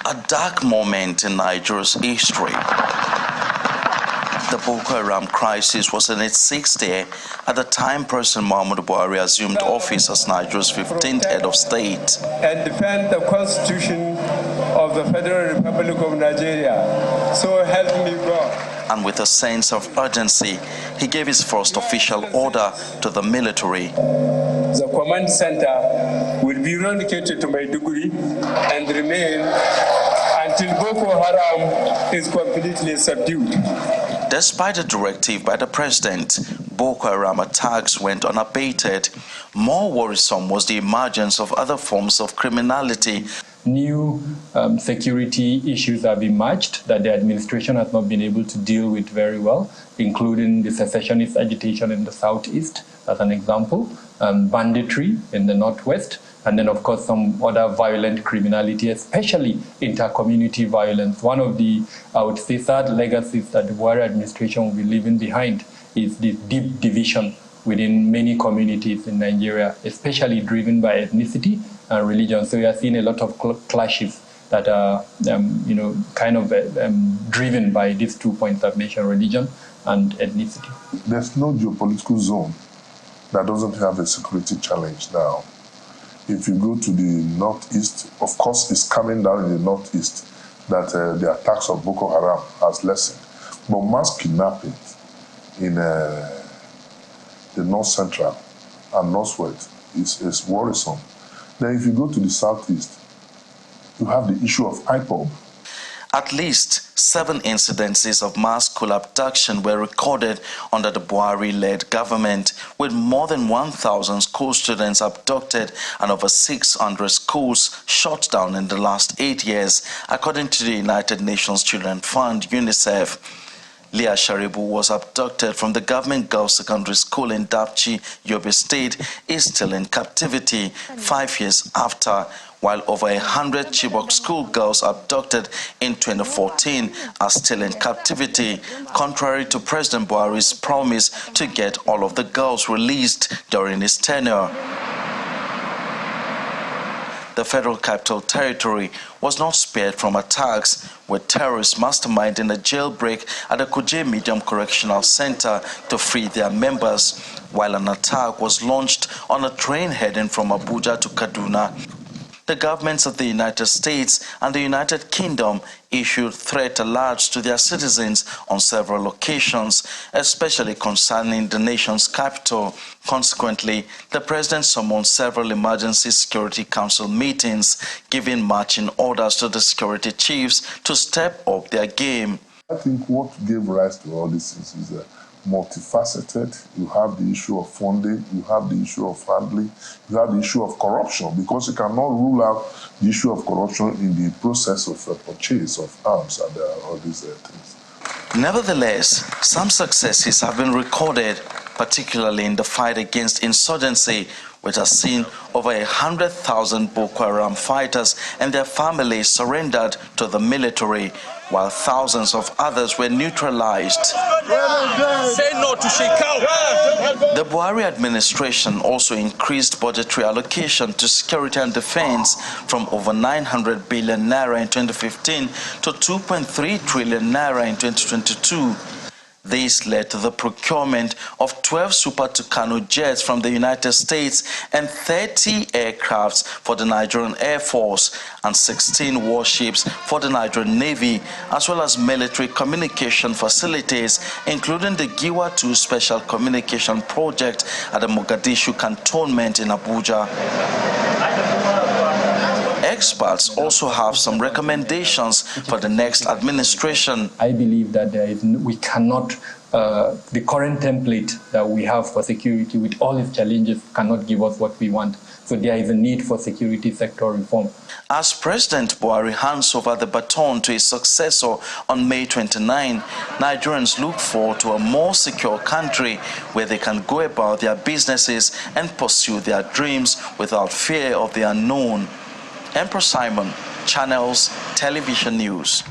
A dark moment in Nigeria's history. The Boko Haram crisis was in its sixth year at the time President Muhammadu Buhari assumed office as Nigeria's 15th head of state. And defend the Constitution of the Federal Republic of Nigeria. So help me God. And with a sense of urgency, he gave his first official order to the military. The command center will be relocated to Maiduguri and remain until Boko Haram is completely subdued. Despite a directive by the president, Boko Haram attacks went unabated. More worrisome was the emergence of other forms of criminality. New security issues have emerged that the administration has not been able to deal with very well, including the secessionist agitation in the southeast, as an example, banditry in the northwest, and then, of course, some other violent criminality, especially inter-community violence. One of the, I would say, sad legacies that the Buhari administration will be leaving behind is the deep division within many communities in Nigeria, especially driven by ethnicity and religion. So we are seeing a lot of clashes that are, driven by these 2 points I've mentioned, religion and ethnicity. There's no geopolitical zone that doesn't have a security challenge now. If you go to the northeast, of course, it's coming down in the northeast that the attacks of Boko Haram has lessened. But mass kidnapping in the north central and northwest is worrisome. Then if you go to the southeast, you have the issue of IPOB. At least 7 incidences of mass school abduction were recorded under the Buhari-led government, with more than 1,000 school students abducted and over 600 schools shut down in the last 8 years, according to the United Nations Children's Fund, UNICEF. Leah Sharibu was abducted from the government girls' secondary school in Dapchi, Yobe State, is still in captivity 5 years after, while over 100 Chibok schoolgirls abducted in 2014 are still in captivity, contrary to President Buhari's promise to get all of the girls released during his tenure. The Federal Capital Territory was not spared from attacks, with terrorists masterminding a jailbreak at the Kuje Medium Correctional Center to free their members, while an attack was launched on a train heading from Abuja to Kaduna. The governments of the United States and the United Kingdom issued threat alerts to their citizens on several occasions, especially concerning the nation's capital. Consequently, the president summoned several emergency Security Council meetings, giving marching orders to the security chiefs to step up their game. I think what gave rise to all this is multifaceted. You have the issue of funding, you have the issue of handling, you have the issue of corruption, because you cannot rule out the issue of corruption in the process of purchase of arms and all these things. Nevertheless, some successes have been recorded, particularly in the fight against insurgency, which has seen over 100,000 Boko Haram fighters and their families surrendered to the military, while thousands of others were neutralized. Say no to Shekau. The Buhari administration also increased budgetary allocation to security and defense from over 900 billion naira in 2015 to 2.3 trillion naira in 2022. This led to the procurement of 12 Super Tucano jets from the United States and 30 aircrafts for the Nigerian Air Force and 16 warships for the Nigerian Navy, as well as military communication facilities, including the Giwa 2 Special Communication Project at the Mogadishu Cantonment in Abuja. Experts also have some recommendations for the next administration. I believe that we cannot, the current template that we have for security with all its challenges cannot give us what we want. So there is a need for security sector reform. As President Buhari hands over the baton to his successor on May 29, Nigerians look forward to a more secure country where they can go about their businesses and pursue their dreams without fear of the unknown. Emperor Simon, Channels Television News.